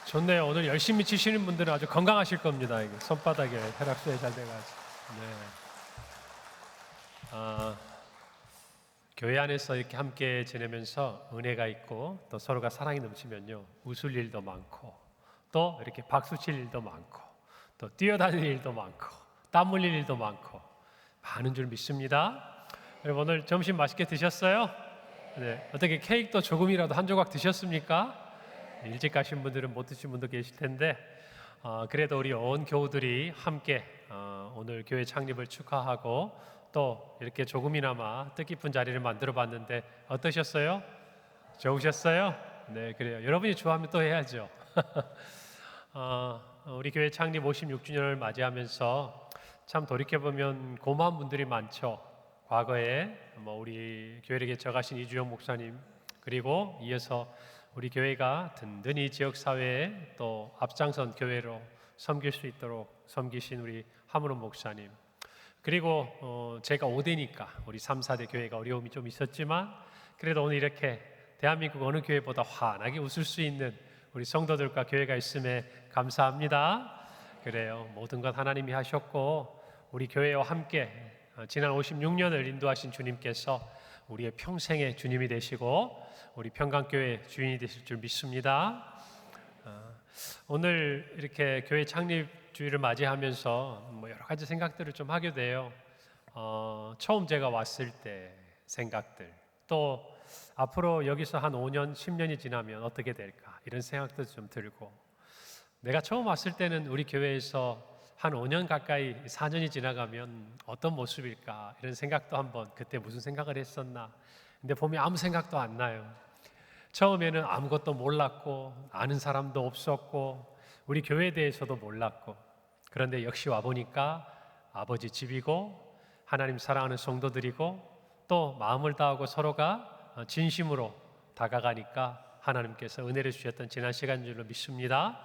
좋네요. 오늘 열심히 치시는 분들은 아주 건강하실 겁니다. 이게 손바닥에 혈액순환이 잘 돼가지고. 네. 아, 교회 안에서 이렇게 함께 지내면서 은혜가 있고 또 서로가 사랑이 넘치면요, 웃을 일도 많고 또 이렇게 박수 칠 일도 많고 또 뛰어다닐 일도 많고 땀 흘릴 일도 많고 많은 줄 믿습니다. 여러분, 오늘 점심 맛있게 드셨어요? 네. 어떻게 케이크도 조금이라도 한 조각 드셨습니까? 일찍 가신 분들은 못 드신 분도 계실 텐데, 그래도 우리 온 교우들이 함께 오늘 교회 창립을 축하하고 또 이렇게 조금이나마 뜻깊은 자리를 만들어 봤는데 어떠셨어요? 좋으셨어요? 네, 그래요. 여러분이 좋아하면 또 해야죠. 우리 교회 창립 56주년을 맞이하면서 참 돌이켜보면 고마운 분들이 많죠. 과거에 우리 교회를 개척하신 이주영 목사님, 그리고 이어서 우리 교회가 든든히 지역사회에 또 앞장선 교회로 섬길 수 있도록 섬기신 우리 하문원 목사님, 그리고 제가 5대니까 우리 3, 4대 교회가 어려움이 좀 있었지만 그래도 오늘 이렇게 대한민국 어느 교회보다 환하게 웃을 수 있는 우리 성도들과 교회가 있음에 감사합니다. 그래요. 모든 것 하나님이 하셨고 우리 교회와 함께 지난 56년을 인도하신 주님께서 우리의 평생의 주님이 되시고 우리 평강교회 주인이 되실 줄 믿습니다. 오늘 이렇게 교회 창립 주일을 맞이하면서 여러 가지 생각들을 좀 하게 돼요. 처음 제가 왔을 때 생각들, 또 앞으로 여기서 한 5년, 10년이 지나면 어떻게 될까 이런 생각도 좀 들고, 내가 처음 왔을 때는 우리 교회에서 한 5년 가까이 4년이 지나가면 어떤 모습일까 이런 생각도 한번, 그때 무슨 생각을 했었나, 근데 보면 아무 생각도 안 나요. 처음에는 아무것도 몰랐고 아는 사람도 없었고 우리 교회에 대해서도 몰랐고, 그런데 역시 와보니까 아버지 집이고 하나님 사랑하는 성도들이고 또 마음을 다하고 서로가 진심으로 다가가니까 하나님께서 은혜를 주셨던 지난 시간인 줄로 믿습니다.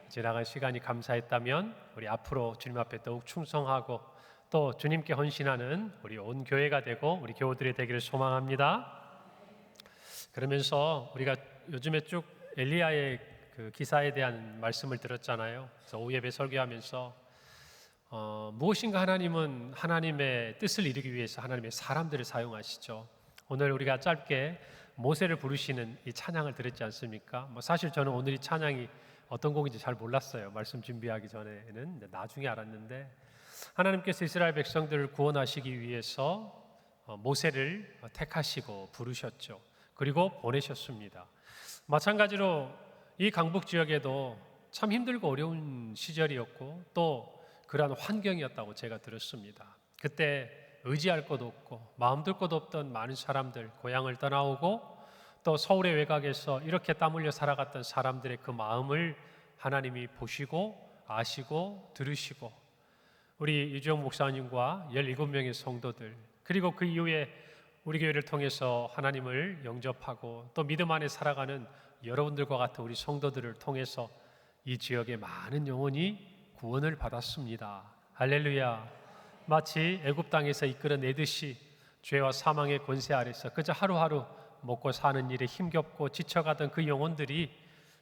지나간 시간이 감사했다면 우리 앞으로 주님 앞에 더욱 충성하고 또 주님께 헌신하는 우리 온 교회가 되고 우리 교우들이 되기를 소망합니다. 그러면서 우리가 요즘에 쭉 엘리야의 그 기사에 대한 말씀을 들었잖아요. 그래서 오후 예배 설교하면서 무엇인가 하나님은 하나님의 뜻을 이루기 위해서 하나님의 사람들을 사용하시죠. 오늘 우리가 짧게 모세를 부르시는 이 찬양을 들었지 않습니까? 사실 저는 오늘 이 찬양이 어떤 곡인지 잘 몰랐어요. 말씀 준비하기 전에는 나중에 알았는데, 하나님께서 이스라엘 백성들을 구원하시기 위해서 모세를 택하시고 부르셨죠. 그리고 보내셨습니다. 마찬가지로 이 강북 지역에도 참 힘들고 어려운 시절이었고 또 그러한 환경이었다고 제가 들었습니다. 그때 의지할 곳 없고 마음 둘 곳 없던 많은 사람들, 고향을 떠나오고 또 서울의 외곽에서 이렇게 땀 흘려 살아갔던 사람들의 그 마음을 하나님이 보시고 아시고 들으시고 우리 이주영 목사님과 17명의 성도들, 그리고 그 이후에 우리 교회를 통해서 하나님을 영접하고 또 믿음 안에 살아가는 여러분들과 같은 우리 성도들을 통해서 이 지역의 많은 영혼이 구원을 받았습니다. 할렐루야. 마치 애굽 땅에서 이끌어내듯이 죄와 사망의 권세 아래서 그저 하루하루 먹고 사는 일에 힘겹고 지쳐가던 그 영혼들이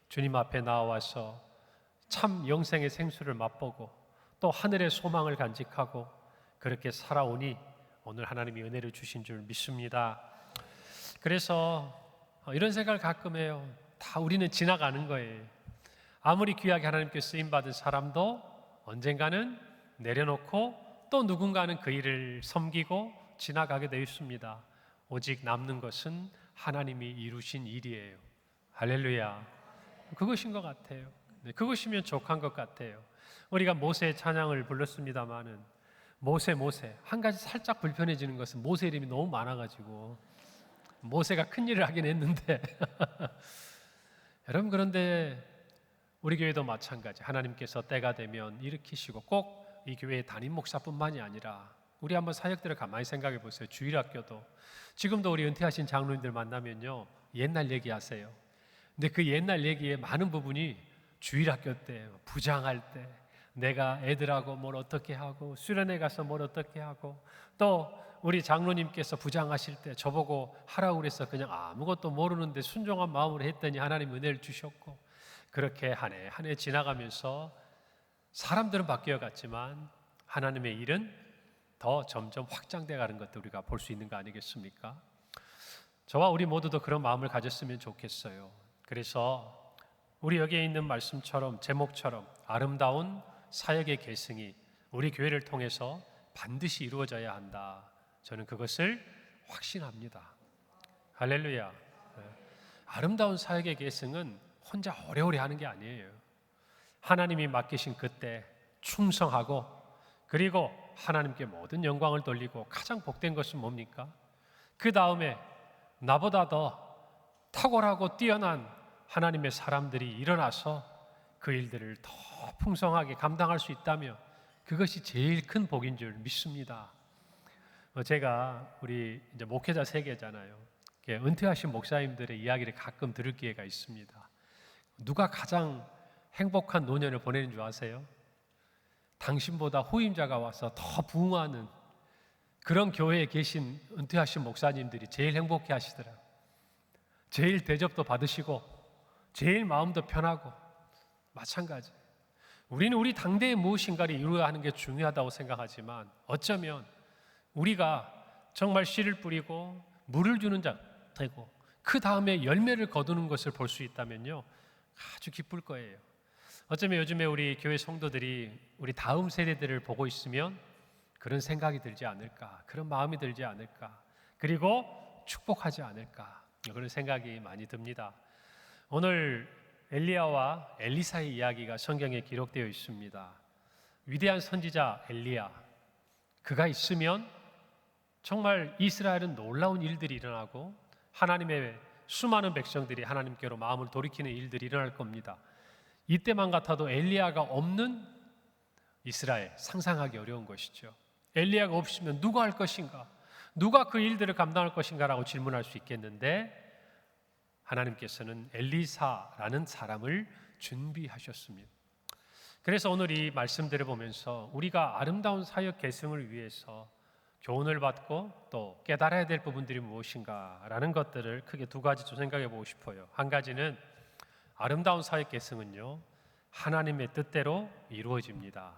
주님 앞에 나와서 참 영생의 생수를 맛보고 또 하늘의 소망을 간직하고 그렇게 살아오니 오늘 하나님이 은혜를 주신 줄 믿습니다. 그래서 이런 생각을 가끔 해요. 다 우리는 지나가는 거예요. 아무리 귀하게 하나님께 쓰임받은 사람도 언젠가는 내려놓고 또 누군가는 그 일을 섬기고 지나가게 되어 있습니다. 오직 남는 것은 하나님이 이루신 일이에요. 할렐루야. 그것인 것 같아요. 그것이면 족한 것 같아요. 우리가 모세의 찬양을 불렀습니다마는 모세 한 가지 살짝 불편해지는 것은 모세 이름이 너무 많아가지고 모세가 큰일을 하긴 했는데 여러분, 그런데 우리 교회도 마찬가지, 하나님께서 때가 되면 일으키시고 꼭 이 교회의 담임 목사뿐만이 아니라 우리 한번 사역들을 가만히 생각해 보세요. 주일학교도 지금도 우리 은퇴하신 장로님들 만나면요 옛날 얘기하세요. 근데 그 옛날 얘기의 많은 부분이 주일학교 때 부장할 때 내가 애들하고 뭘 어떻게 하고 수련회 가서 뭘 어떻게 하고 또 우리 장로님께서 부장하실 때 저보고 하라고 그래서 그냥 아무것도 모르는데 순종한 마음으로 했더니 하나님 은혜를 주셨고, 그렇게 한 해 지나가면서 사람들은 바뀌어 갔지만 하나님의 일은 더 점점 확장돼 가는 것도 우리가 볼 수 있는 거 아니겠습니까? 저와 우리 모두도 그런 마음을 가졌으면 좋겠어요. 그래서 우리 여기에 있는 말씀처럼, 제목처럼 아름다운 사역의 계승이 우리 교회를 통해서 반드시 이루어져야 한다. 저는 그것을 확신합니다. 할렐루야. 아름다운 사역의 계승은 혼자 오래오래 하는 게 아니에요. 하나님이 맡기신 그때 충성하고, 그리고 하나님께 모든 영광을 돌리고, 가장 복된 것은 뭡니까? 그 다음에 나보다 더 탁월하고 뛰어난 하나님의 사람들이 일어나서 그 일들을 더 풍성하게 감당할 수 있다면 그것이 제일 큰 복인 줄 믿습니다. 제가 우리 이제 목회자 세계잖아요. 은퇴하신 목사님들의 이야기를 가끔 들을 기회가 있습니다. 누가 가장 행복한 노년을 보내는 줄 아세요? 당신보다 후임자가 와서 더 부흥하는 그런 교회에 계신 은퇴하신 목사님들이 제일 행복해 하시더라고요. 제일 대접도 받으시고 제일 마음도 편하고. 마찬가지, 우리는 우리 당대에 무엇인가를 이루어야 하는 게 중요하다고 생각하지만 어쩌면 우리가 정말 씨를 뿌리고 물을 주는 자 되고 그 다음에 열매를 거두는 것을 볼 수 있다면요, 아주 기쁠 거예요. 어쩌면 요즘에 우리 교회 성도들이 우리 다음 세대들을 보고 있으면 그런 생각이 들지 않을까, 그런 마음이 들지 않을까, 그리고 축복하지 않을까, 그런 생각이 많이 듭니다. 오늘 엘리야와 엘리사의 이야기가 성경에 기록되어 있습니다. 위대한 선지자 엘리야, 그가 있으면 정말 이스라엘은 놀라운 일들이 일어나고 하나님의 수많은 백성들이 하나님께로 마음을 돌이키는 일들이 일어날 겁니다. 이때만 같아도 엘리야가 없는 이스라엘, 상상하기 어려운 것이죠. 엘리야가 없으면 누가 할 것인가? 누가 그 일들을 감당할 것인가? 라고 질문할 수 있겠는데 하나님께서는 엘리사라는 사람을 준비하셨습니다. 그래서 오늘 이 말씀들을 보면서 우리가 아름다운 사역 계승을 위해서 교훈을 받고 또 깨달아야 될 부분들이 무엇인가라는 것들을 크게 두 가지 좀 생각해 보고 싶어요. 한 가지는 아름다운 사역 계승은요, 하나님의 뜻대로 이루어집니다.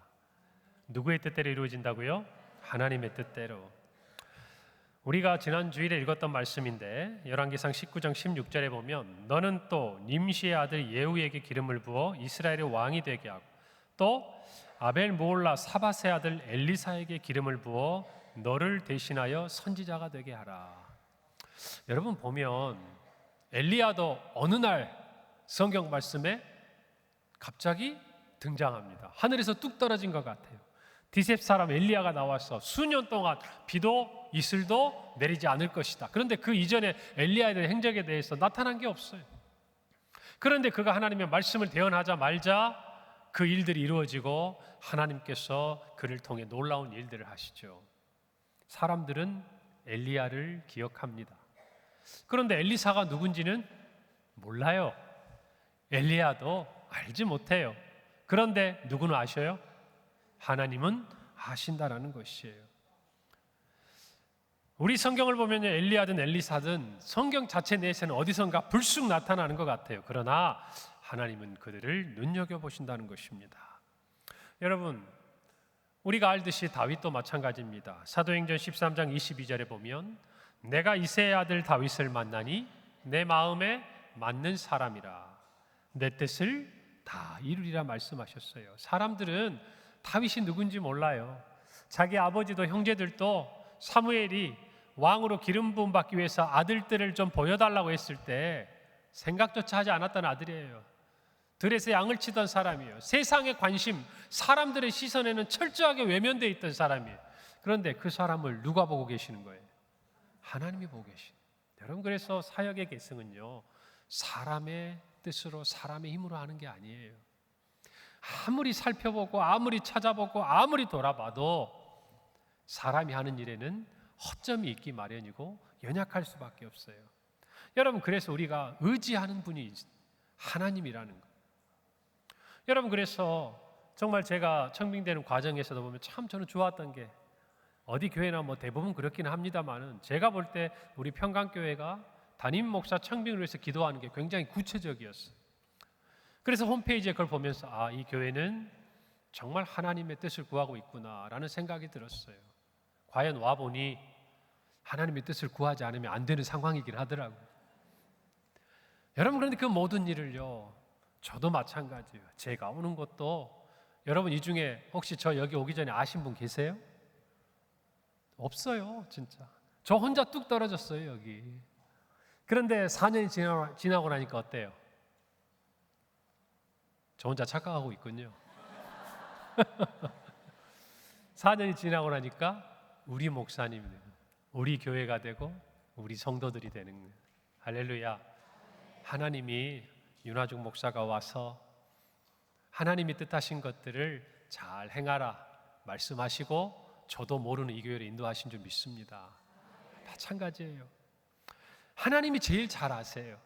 누구의 뜻대로 이루어진다고요? 하나님의 뜻대로. 우리가 지난 주일에 읽었던 말씀인데 열왕기상 19장 16절에 보면 너는 또 님시의 아들 예후에게 기름을 부어 이스라엘의 왕이 되게 하고 또 아벨 모올라 사밧의 아들 엘리사에게 기름을 부어 너를 대신하여 선지자가 되게 하라. 여러분 보면 엘리야도 어느 날 성경 말씀에 갑자기 등장합니다. 하늘에서 뚝 떨어진 것 같아요. 디셉 사람 엘리야가 나와서 수년 동안 비도 이슬도 내리지 않을 것이다. 그런데 그 이전에 엘리야에 대한 행적에 대해서 나타난 게 없어요. 그런데 그가 하나님의 말씀을 대언하자마자 그 일들이 이루어지고 하나님께서 그를 통해 놀라운 일들을 하시죠. 사람들은 엘리야를 기억합니다. 그런데 엘리사가 누군지는 몰라요. 엘리야도 알지 못해요. 그런데 누구는 아셔요? 하나님은 아신다라는 것이에요. 우리 성경을 보면 엘리야든 엘리사든 성경 자체 내에서는 어디선가 불쑥 나타나는 것 같아요. 그러나 하나님은 그들을 눈여겨보신다는 것입니다. 여러분, 우리가 알듯이 다윗도 마찬가지입니다. 사도행전 13장 22절에 보면 내가 이새의 아들 다윗을 만나니 내 마음에 맞는 사람이라 내 뜻을 다 이루리라 말씀하셨어요. 사람들은 다윗이 누군지 몰라요. 자기 아버지도 형제들도 사무엘이 왕으로 기름 부음 받기 위해서 아들들을 좀 보여달라고 했을 때 생각조차 하지 않았던 아들이에요. 들에서 양을 치던 사람이에요. 세상의 관심, 사람들의 시선에는 철저하게 외면되어 있던 사람이에요. 그런데 그 사람을 누가 보고 계시는 거예요? 하나님이 보고 계시는. 여러분, 그래서 사역의 계승은요, 사람의 뜻으로 사람의 힘으로 하는 게 아니에요. 아무리 살펴보고 아무리 찾아보고 아무리 돌아봐도 사람이 하는 일에는 허점이 있기 마련이고 연약할 수밖에 없어요. 여러분, 그래서 우리가 의지하는 분이 하나님이라는 거. 여러분, 그래서 정말 제가 청빙되는 과정에서도 보면 참 저는 좋았던 게 어디 교회나 뭐 대부분 그렇긴 합니다만은 제가 볼 때 우리 평강교회가 담임 목사 청빙을 위해서 기도하는 게 굉장히 구체적이었어요. 그래서 홈페이지에 그걸 보면서 이 교회는 정말 하나님의 뜻을 구하고 있구나라는 생각이 들었어요. 과연 와보니 하나님의 뜻을 구하지 않으면 안 되는 상황이긴 하더라고요. 여러분, 그런데 그 모든 일을요, 저도 마찬가지예요. 제가 오는 것도, 여러분 이 중에 혹시 저 여기 오기 전에 아신 분 계세요? 없어요, 진짜. 저 혼자 뚝 떨어졌어요, 여기. 그런데 4년이 지나고 나니까 어때요? 저 혼자 착각하고 있군요. 4년이 지나고 나니까 우리 목사님이 되고, 우리 교회가 되고, 우리 성도들이 되는 거예요. 할렐루야. 하나님이 윤화중 목사가 와서 하나님이 뜻하신 것들을 잘 행하라 말씀하시고, 저도 모르는 이 교회를 인도하신 줄 믿습니다. 마찬가지예요. 하나님이 제일 잘 아세요.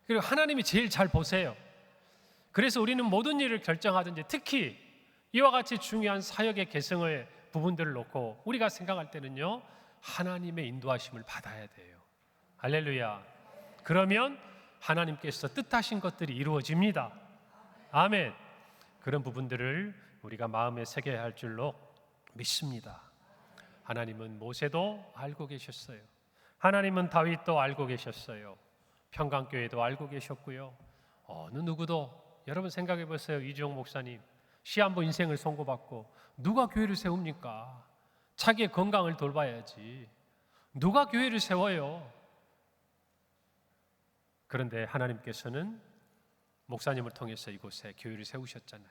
그리고 하나님이 제일 잘 보세요. 그래서 우리는 모든 일을 결정하든지, 특히 이와 같이 중요한 사역의 계승의 부분들을 놓고 우리가 생각할 때는요, 하나님의 인도하심을 받아야 돼요. 할렐루야. 그러면 하나님께서 뜻하신 것들이 이루어집니다. 아멘. 그런 부분들을 우리가 마음에 새겨야 할 줄로 믿습니다. 하나님은 모세도 알고 계셨어요. 하나님은 다윗도 알고 계셨어요. 평강교회도 알고 계셨고요. 어느 누구도, 여러분 생각해 보세요. 이주영 목사님 시한부 인생을 선고받고 누가 교회를 세웁니까? 자기의 건강을 돌봐야지. 누가 교회를 세워요? 그런데 하나님께서는 목사님을 통해서 이곳에 교회를 세우셨잖아요.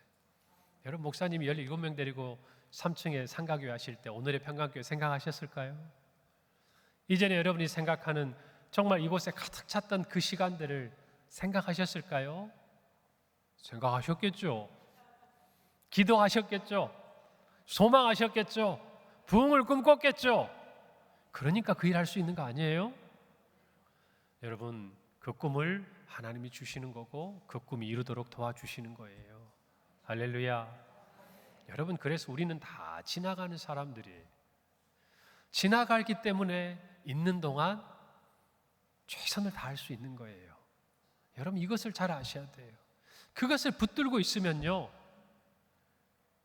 여러분, 목사님이 17명 데리고 3층에 상가교회 하실 때 오늘의 평강교회 생각하셨을까요? 이전에 여러분이 생각하는 정말 이곳에 가득 찼던 그 시간들을 생각하셨을까요? 생각하셨겠죠. 기도하셨겠죠. 소망하셨겠죠. 부흥을 꿈꿨겠죠. 그러니까 그 일 할 수 있는 거 아니에요? 여러분, 그 꿈을 하나님이 주시는 거고 그 꿈이 이루도록 도와주시는 거예요. 할렐루야. 여러분, 그래서 우리는 다 지나가는 사람들이에요. 지나가기 때문에 있는 동안 최선을 다할 수 있는 거예요. 여러분, 이것을 잘 아셔야 돼요. 그것을 붙들고 있으면요,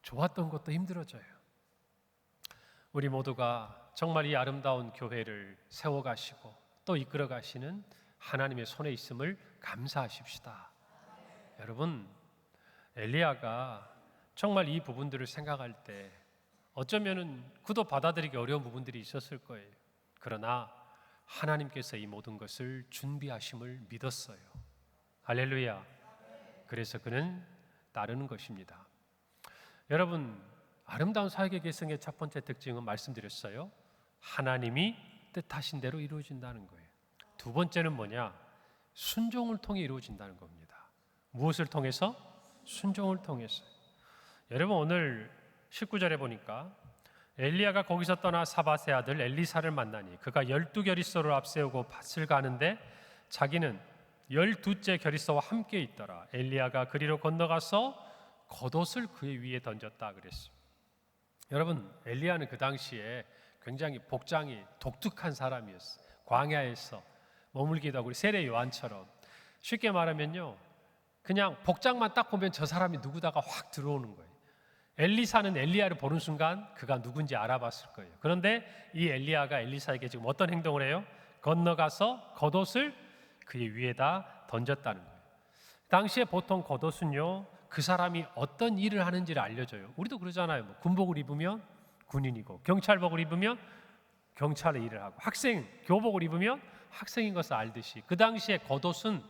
좋았던 것도 힘들어져요. 우리 모두가 정말 이 아름다운 교회를 세워가시고 또 이끌어가시는 하나님의 손에 있음을 감사하십시다. 여러분, 엘리야가 정말 이 부분들을 생각할 때 어쩌면은 그도 받아들이기 어려운 부분들이 있었을 거예요. 그러나 하나님께서 이 모든 것을 준비하심을 믿었어요. 할렐루야. 그래서 그는 따르는 것입니다. 여러분, 아름다운 사역의 계승의 첫 번째 특징은 말씀드렸어요. 하나님이 뜻하신 대로 이루어진다는 거예요. 두 번째는 뭐냐? 순종을 통해 이루어진다는 겁니다. 무엇을 통해서? 순종을 통해서. 여러분, 오늘 19절에 보니까 엘리야가 거기서 떠나 사밧의 아들 엘리사를 만나니 그가 12결의소를 앞세우고 밭을 가는데 자기는 12째 결의소와 함께 있더라. 엘리야가 그리로 건너가서 겉옷을 그의 위에 던졌다 그랬습니다. 여러분, 엘리야는 그 당시에 굉장히 복장이 독특한 사람이었어요. 광야에서 머물기도 하고, 우리 세례 요한처럼 쉽게 말하면요, 그냥 복장만 딱 보면 저 사람이 누구다가 확 들어오는 거예요. 엘리사는 엘리야를 보는 순간 그가 누군지 알아봤을 거예요. 그런데 이 엘리야가 엘리사에게 지금 어떤 행동을 해요? 건너가서 겉옷을 그의 위에다 던졌다는 거예요. 당시에 보통 겉옷은요, 그 사람이 어떤 일을 하는지를 알려줘요. 우리도 그러잖아요. 뭐 군복을 입으면 군인이고, 경찰복을 입으면 경찰의 일을 하고, 교복을 입으면 학생인 것을 알듯이 그 당시에 겉옷은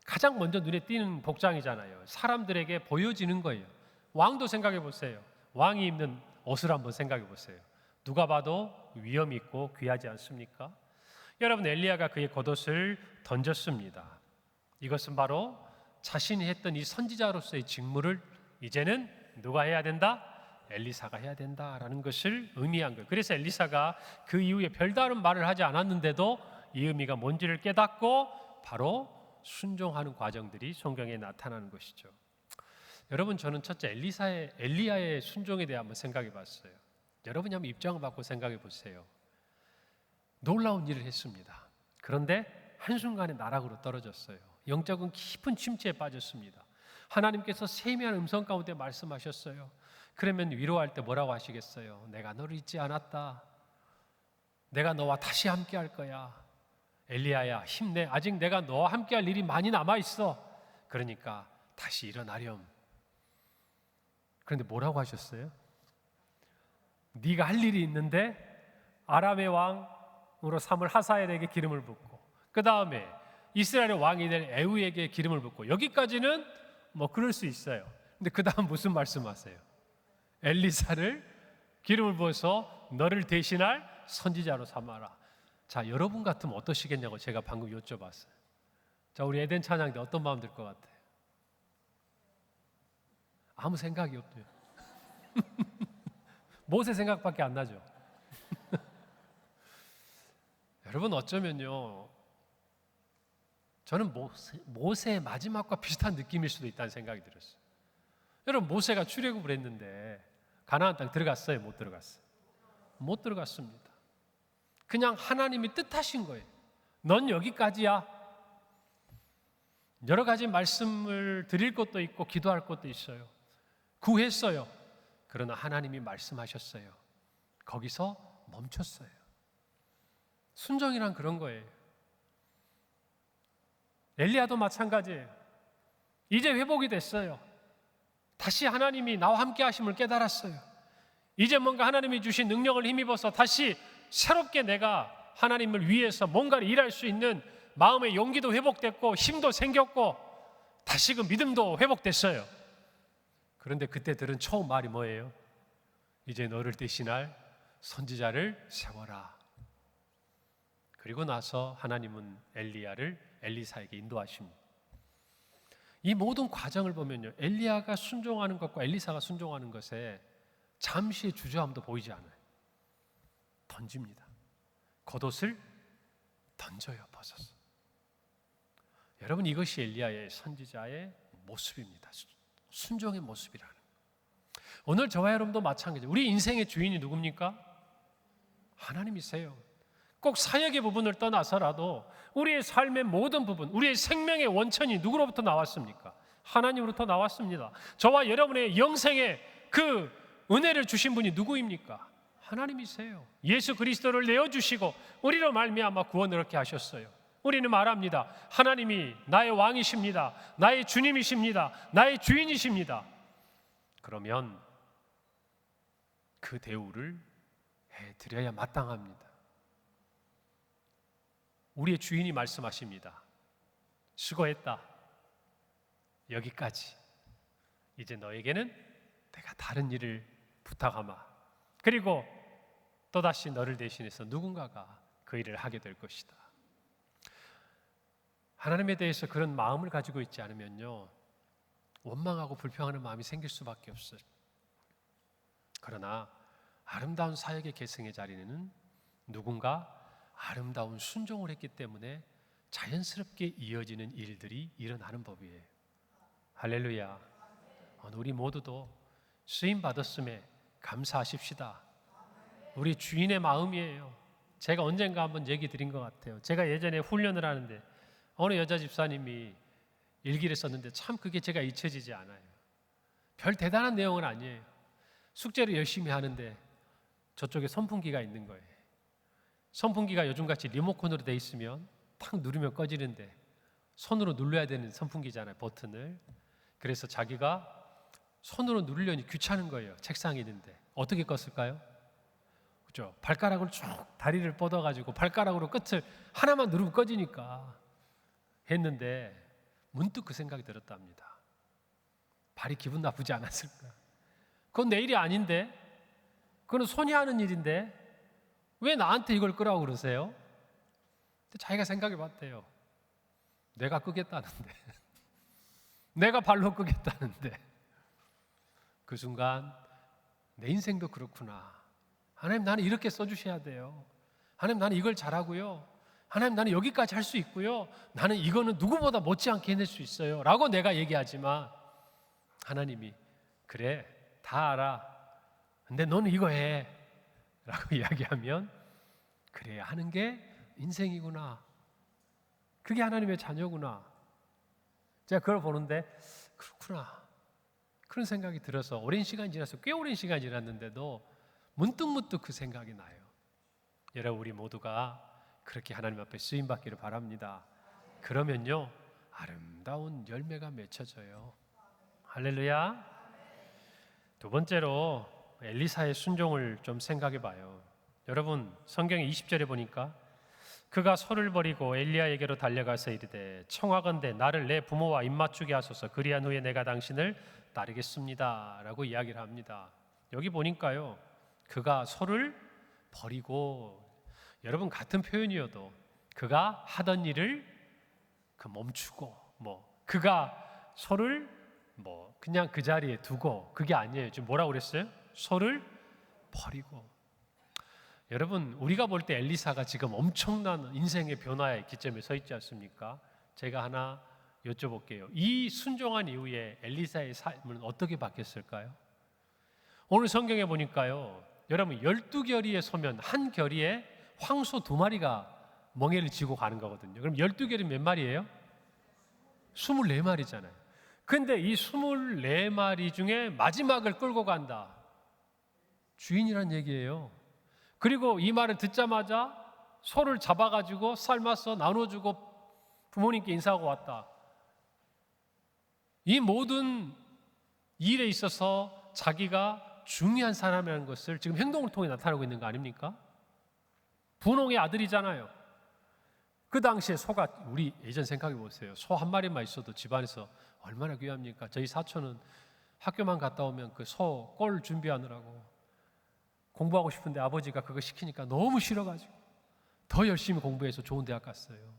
가장 먼저 눈에 띄는 복장이잖아요. 사람들에게 보여지는 거예요. 왕도 생각해 보세요. 왕이 입는 옷을 한번 생각해 보세요. 누가 봐도 위엄 있고 귀하지 않습니까? 여러분, 엘리야가 그의 겉옷을 던졌습니다. 이것은 바로 자신이 했던 이 선지자로서의 직무를 이제는 누가 해야 된다? 엘리사가 해야 된다라는 것을 의미한 거예요. 그래서 엘리사가 그 이후에 별다른 말을 하지 않았는데도 이 의미가 뭔지를 깨닫고 바로 순종하는 과정들이 성경에 나타나는 것이죠. 여러분, 저는 첫째 엘리야의 순종에 대해 한번 생각해 봤어요. 여러분이 한번 입장을 바꿔 생각해 보세요. 놀라운 일을 했습니다. 그런데 한순간에 나락으로 떨어졌어요. 영적인 깊은 침체에 빠졌습니다. 하나님께서 세미한 음성 가운데 말씀하셨어요. 그러면 위로할 때 뭐라고 하시겠어요? 내가 너를 잊지 않았다. 내가 너와 다시 함께 할 거야. 엘리야야, 힘내. 아직 내가 너와 함께 할 일이 많이 남아있어. 그러니까 다시 일어나렴. 그런데 뭐라고 하셨어요? 네가 할 일이 있는데 아람의 왕으로 삼을 하사엘에게 기름을 붓고, 그 다음에 이스라엘의 왕이 될 에후에게 기름을 붓고, 여기까지는 뭐 그럴 수 있어요. 근데 그 다음 무슨 말씀하세요? 엘리사를 기름을 부어서 너를 대신할 선지자로 삼아라. 자, 여러분 같으면 어떠시겠냐고 제가 방금 여쭤봤어요. 자, 우리 에덴 찬양 때 어떤 마음 들 것 같아요? 아무 생각이 없대요. 모세 생각밖에 안 나죠. 여러분, 어쩌면요, 저는 모세의 마지막과 비슷한 느낌일 수도 있다는 생각이 들었어요. 여러분, 모세가 출애굽을 했는데 가나안 땅 들어갔어요? 못 들어갔어요? 못 들어갔습니다. 그냥 하나님이 뜻하신 거예요. 넌 여기까지야. 여러 가지 말씀을 드릴 것도 있고 기도할 것도 있어요. 구했어요. 그러나 하나님이 말씀하셨어요. 거기서 멈췄어요. 순종이란 그런 거예요. 엘리야도 마찬가지예요. 이제 회복이 됐어요. 다시 하나님이 나와 함께 하심을 깨달았어요. 이제 뭔가 하나님이 주신 능력을 힘입어서 다시 새롭게 내가 하나님을 위해서 뭔가를 일할 수 있는 마음의 용기도 회복됐고 힘도 생겼고 다시금 믿음도 회복됐어요. 그런데 그때 들은 처음 말이 뭐예요? 이제 너를 대신할 선지자를 세워라. 그리고 나서 하나님은 엘리사에게 인도하십니다. 이 모든 과정을 보면요, 엘리야가 순종하는 것과 엘리사가 순종하는 것에 잠시의 주저함도 보이지 않아요. 던집니다. 겉옷을 던져요, 벗어서. 여러분, 이것이 엘리야의 선지자의 모습입니다. 순종의 모습이라는. 오늘 저와 여러분도 마찬가지예요. 우리 인생의 주인이 누굽니까? 하나님이세요. 꼭 사역의 부분을 떠나서라도 우리의 삶의 모든 부분, 우리의 생명의 원천이 누구로부터 나왔습니까? 하나님으로부터 나왔습니다. 저와 여러분의 영생의 그 은혜를 주신 분이 누구입니까? 하나님이세요. 예수 그리스도를 내어주시고 우리로 말미암아 구원을 얻게 하셨어요. 우리는 말합니다. 하나님이 나의 왕이십니다. 나의 주님이십니다. 나의 주인이십니다. 그러면 그 대우를 해드려야 마땅합니다. 우리의 주인이 말씀하십니다. 수고했다. 여기까지. 이제 너에게는 내가 다른 일을 부탁하마. 그리고 또다시 너를 대신해서 누군가가 그 일을 하게 될 것이다. 하나님에 대해서 그런 마음을 가지고 있지 않으면요, 원망하고 불평하는 마음이 생길 수밖에 없어요. 그러나 아름다운 사역의 계승의 자리는 누군가 아름다운 순종을 했기 때문에 자연스럽게 이어지는 일들이 일어나는 법이에요. 할렐루야. 우리 모두도 쓰임 받았음에 감사하십시다. 우리 주인의 마음이에요. 제가 언젠가 한번 얘기 드린 것 같아요. 제가 예전에 훈련을 하는데 어느 여자 집사님이 일기를 썼는데 참 그게 제가 잊혀지지 않아요. 별 대단한 내용은 아니에요. 숙제를 열심히 하는데 저쪽에 선풍기가 있는 거예요. 선풍기가 요즘같이 리모컨으로 돼 있으면 탁 누르면 꺼지는데 손으로 눌러야 되는 선풍기잖아요, 버튼을. 그래서 자기가 손으로 누르려니 귀찮은 거예요. 책상에 있는데 어떻게 껐을까요? 그죠? 발가락을 쭉 다리를 뻗어가지고 발가락으로 끝을 하나만 누르면 꺼지니까 했는데 문득 그 생각이 들었답니다. 발이 기분 나쁘지 않았을까? 그건 내 일이 아닌데, 그건 손이 하는 일인데 왜 나한테 이걸 끄라고 그러세요? 근데 자기가 생각해 봤대요. 내가 끄겠다는데 내가 발로 끄겠다는데. 그 순간 내 인생도 그렇구나. 하나님, 나는 이렇게 써주셔야 돼요. 하나님, 나는 이걸 잘하고요. 하나님, 나는 여기까지 할 수 있고요. 나는 이거는 누구보다 못지않게 해낼 수 있어요 라고 내가 얘기하지만 하나님이 그래, 다 알아. 근데 너는 이거 해 라고 이야기하면 그래야 하는 게 인생이구나. 그게 하나님의 자녀구나. 제가 그걸 보는데 그렇구나. 그런 생각이 들어서 오랜 시간이 지나서 꽤 오랜 시간이 지났는데도 문득문득 그 생각이 나요. 여러분, 우리 모두가 그렇게 하나님 앞에 쓰임받기를 바랍니다. 그러면요, 아름다운 열매가 맺혀져요. 할렐루야. 두 번째로 엘리사의 순종을 좀 생각해 봐요. 여러분, 성경 20절에 보니까 그가 소를 버리고 엘리야에게로 달려가서 이르되 청하건대 나를 내 부모와 입맞추게 하소서. 그리한 후에 내가 당신을 따르겠습니다 라고 이야기를 합니다. 여기 보니까요, 그가 소를 버리고, 여러분 같은 표현이어도 그가 하던 일을 멈추고, 그가 소를 그냥 그 자리에 두고, 그게 아니에요. 지금 뭐라고 그랬어요? 소를 버리고. 여러분, 우리가 볼 때 엘리사가 지금 엄청난 인생의 변화의 기점에 서 있지 않습니까? 제가 하나 여쭤볼게요. 이 순종한 이후에 엘리사의 삶은 어떻게 바뀌었을까요? 오늘 성경에 보니까요, 여러분 12결의에 서면 한 결의에 황소 2마리가 멍에를 지고 가는 거거든요. 그럼 12결이 몇 마리예요? 24마리잖아요. 근데 이 24마리 중에 마지막을 끌고 간다. 주인이란 얘기예요. 그리고 이 말을 듣자마자 소를 잡아가지고 삶아서 나눠주고 부모님께 인사하고 왔다. 이 모든 일에 있어서 자기가 중요한 사람이라는 것을 지금 행동을 통해 나타나고 있는 거 아닙니까? 분홍의 아들이잖아요. 그 당시에 소가, 우리 예전 생각해 보세요. 소 한 마리만 있어도 집안에서 얼마나 귀합니까? 저희 사촌은 학교만 갔다 오면 그 소 꼴 준비하느라고 공부하고 싶은데 아버지가 그거 시키니까 너무 싫어가지고 더 열심히 공부해서 좋은 대학 갔어요.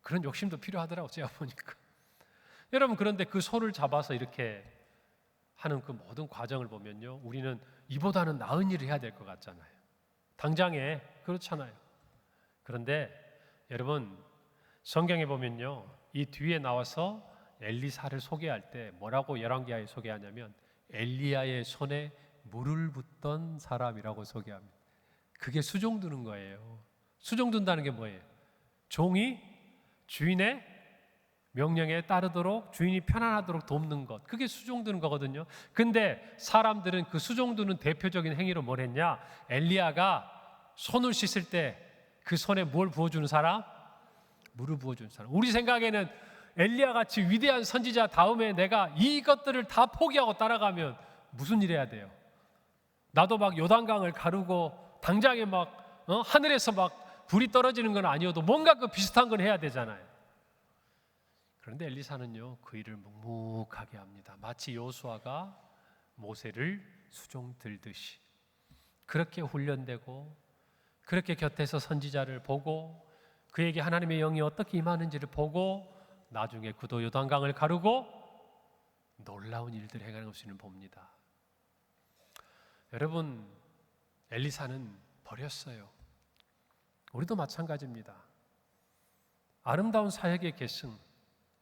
그런 욕심도 필요하더라고, 제가 보니까. 여러분, 그런데 그 소를 잡아서 이렇게 하는 그 모든 과정을 보면요, 우리는 이보다는 나은 일을 해야 될 것 같잖아요. 당장에 그렇잖아요. 그런데 여러분, 성경에 보면요, 이 뒤에 나와서 엘리사를 소개할 때 뭐라고 열왕기하에 소개하냐면 엘리야의 손에 물을 붓던 사람이라고 소개합니다. 그게 수종드는 거예요. 수종든다는 게 뭐예요? 종이 주인의 명령에 따르도록, 주인이 편안하도록 돕는 것, 그게 수종드는 거거든요. 근데 사람들은 그 수종드는 대표적인 행위로 뭘 했냐? 엘리야가 손을 씻을 때 그 손에 뭘 부어주는 사람? 물을 부어주는 사람. 우리 생각에는 엘리야 같이 위대한 선지자 다음에 내가 이것들을 다 포기하고 따라가면 무슨 일 해야 돼요? 나도 막 요단강을 가르고 당장에 막 하늘에서 막 불이 떨어지는 건 아니어도 뭔가 그 비슷한 건 해야 되잖아요. 그런데 엘리사는요, 그 일을 묵묵하게 합니다. 마치 여호수아가 모세를 수종 들듯이 그렇게 훈련되고, 그렇게 곁에서 선지자를 보고 그에게 하나님의 영이 어떻게 임하는지를 보고 나중에 그도 요단강을 가르고 놀라운 일들을 행하는 것을 봅니다. 여러분, 엘리사는 버렸어요. 우리도 마찬가지입니다. 아름다운 사역의 계승,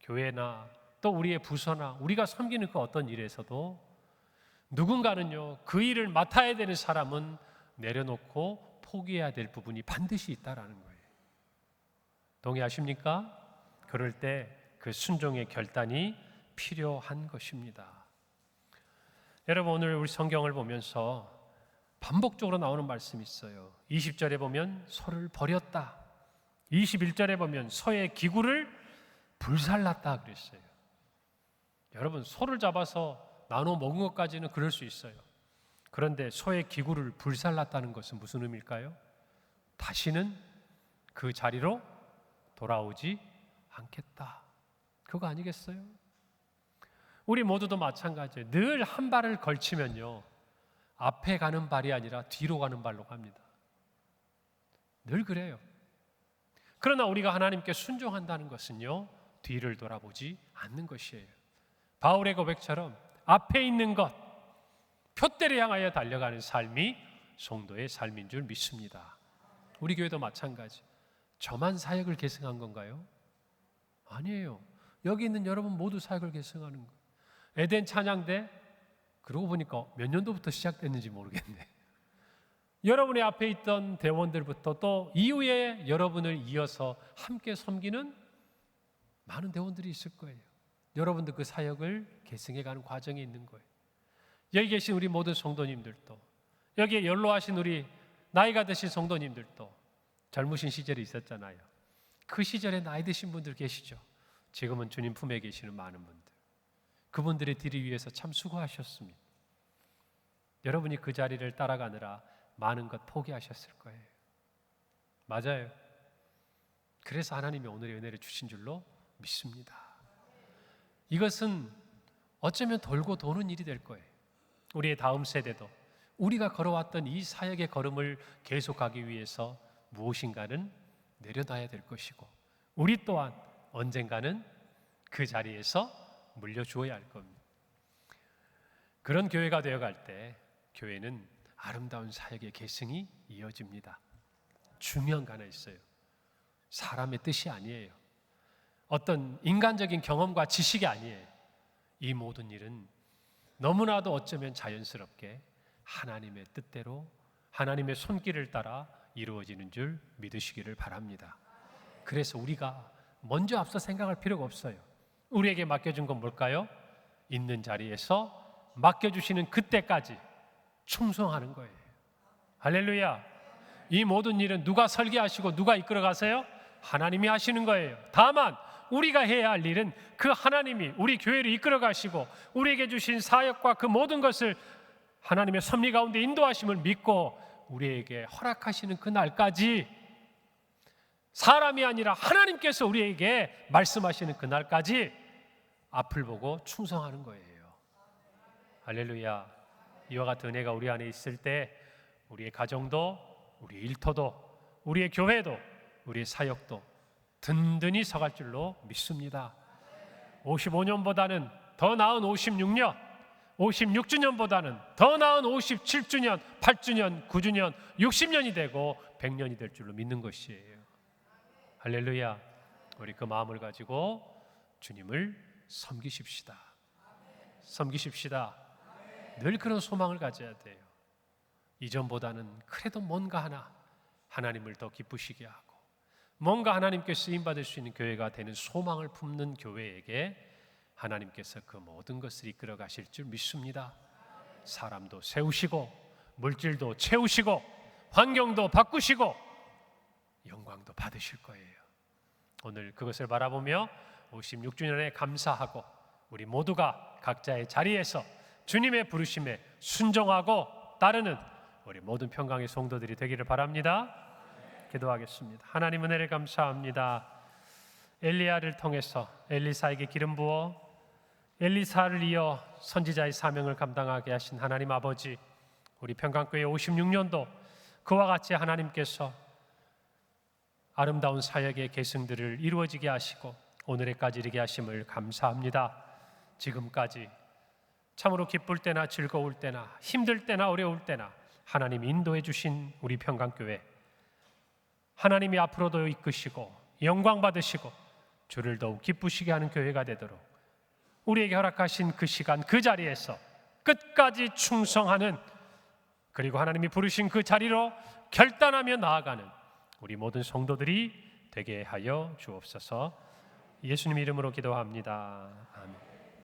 교회나 또 우리의 부서나 우리가 섬기는 그 어떤 일에서도 누군가는요, 그 일을 맡아야 되는 사람은 내려놓고 포기해야 될 부분이 반드시 있다라는 거예요. 동의하십니까? 그럴 때 그 순종의 결단이 필요한 것입니다. 여러분, 오늘 우리 성경을 보면서 반복적으로 나오는 말씀이 있어요. 20절에 보면 소를 버렸다. 21절에 보면 소의 기구를 불살랐다 그랬어요. 여러분, 소를 잡아서 나눠 먹은 것까지는 그럴 수 있어요. 그런데 소의 기구를 불살랐다는 것은 무슨 의미일까요? 다시는 그 자리로 돌아오지 않겠다. 그거 아니겠어요? 우리 모두도 마찬가지예요. 늘 한 발을 걸치면요, 앞에 가는 발이 아니라 뒤로 가는 발로 갑니다. 늘 그래요. 그러나 우리가 하나님께 순종한다는 것은요, 뒤를 돌아보지 않는 것이에요. 바울의 고백처럼 앞에 있는 것, 표대를 향하여 달려가는 삶이 성도의 삶인 줄 믿습니다. 우리 교회도 마찬가지. 저만 사역을 계승한 건가요? 아니에요. 여기 있는 여러분 모두 사역을 계승하는 거예요. 에덴 찬양대, 그러고 보니까 몇 년도부터 시작됐는지 모르겠네. 여러분의 앞에 있던 대원들부터 또 이후에 여러분을 이어서 함께 섬기는 많은 대원들이 있을 거예요. 여러분들 그 사역을 계승해가는 과정에 있는 거예요. 여기 계신 우리 모든 성도님들도, 여기에 연로하신 우리 나이가 드신 성도님들도 젊으신 시절이 있었잖아요. 그 시절에 나이 드신 분들 계시죠. 지금은 주님 품에 계시는 많은 분들, 그분들의 뒤를 위해서 참 수고하셨습니다. 여러분이 그 자리를 따라가느라 많은 것 포기하셨을 거예요. 맞아요. 그래서 하나님이 오늘의 은혜를 주신 줄로 믿습니다. 이것은 어쩌면 돌고 도는 일이 될 거예요. 우리의 다음 세대도 우리가 걸어왔던 이 사역의 걸음을 계속하기 위해서 무엇인가는 내려놔야 될 것이고, 우리 또한 언젠가는 그 자리에서 물려주어야 할 겁니다. 그런 교회가 되어갈 때 교회는 아름다운 사역의 계승이 이어집니다. 중요한 거 하나 있어요. 사람의 뜻이 아니에요. 어떤 인간적인 경험과 지식이 아니에요. 이 모든 일은 너무나도 어쩌면 자연스럽게 하나님의 뜻대로, 하나님의 손길을 따라 이루어지는 줄 믿으시기를 바랍니다. 그래서 우리가 먼저 앞서 생각할 필요가 없어요. 우리에게 맡겨준 건 뭘까요? 있는 자리에서 맡겨주시는 그때까지 충성하는 거예요. 할렐루야. 이 모든 일은 누가 설계하시고 누가 이끌어 가세요? 하나님이 하시는 거예요. 다만 우리가 해야 할 일은 그 하나님이 우리 교회를 이끌어 가시고 우리에게 주신 사역과 그 모든 것을 하나님의 섭리 가운데 인도하심을 믿고 우리에게 허락하시는 그날까지, 사람이 아니라 하나님께서 우리에게 말씀하시는 그날까지 앞을 보고 충성하는 거예요. 할렐루야. 이와 같은 은혜가 우리 안에 있을 때 우리의 가정도, 우리의 일터도, 우리의 교회도, 우리의 사역도 든든히 서갈 줄로 믿습니다. 55년보다는 더 나은 56년, 56주년보다는 더 나은 57주년, 8주년, 9주년, 60년이 되고 100년이 될 줄로 믿는 것이에요. 할렐루야. 우리 그 마음을 가지고 주님을 섬기십시다. 섬기십시다. 늘 그런 소망을 가져야 돼요. 이전보다는 그래도 뭔가 하나 하나님을 더 기쁘시게 하고 뭔가 하나님께 쓰임받을 수 있는 교회가 되는 소망을 품는 교회에게 하나님께서 그 모든 것을 이끌어 가실 줄 믿습니다. 사람도 세우시고 물질도 채우시고 환경도 바꾸시고 영광도 받으실 거예요. 오늘 그것을 바라보며 56주년에 감사하고 우리 모두가 각자의 자리에서 주님의 부르심에 순종하고 따르는 우리 모든 평강의 성도들이 되기를 바랍니다. 기도하겠습니다. 하나님 은혜를 감사합니다. 엘리야를 통해서 엘리사에게 기름 부어 엘리사를 이어 선지자의 사명을 감당하게 하신 하나님 아버지, 우리 평강교회 56년도 그와 같이 하나님께서 아름다운 사역의 계승들을 이루어지게 하시고 오늘에까지 이르게 하심을 감사합니다. 지금까지 참으로 기쁠 때나 즐거울 때나 힘들 때나 어려울 때나 하나님이 인도해 주신 우리 평강교회, 하나님이 앞으로도 이끄시고 영광 받으시고 주를 더욱 기쁘시게 하는 교회가 되도록 우리에게 허락하신 그 시간, 그 자리에서 끝까지 충성하는, 그리고 하나님이 부르신 그 자리로 결단하며 나아가는 우리 모든 성도들이 되게 하여 주옵소서. 예수님 이름으로 기도합니다. 아멘.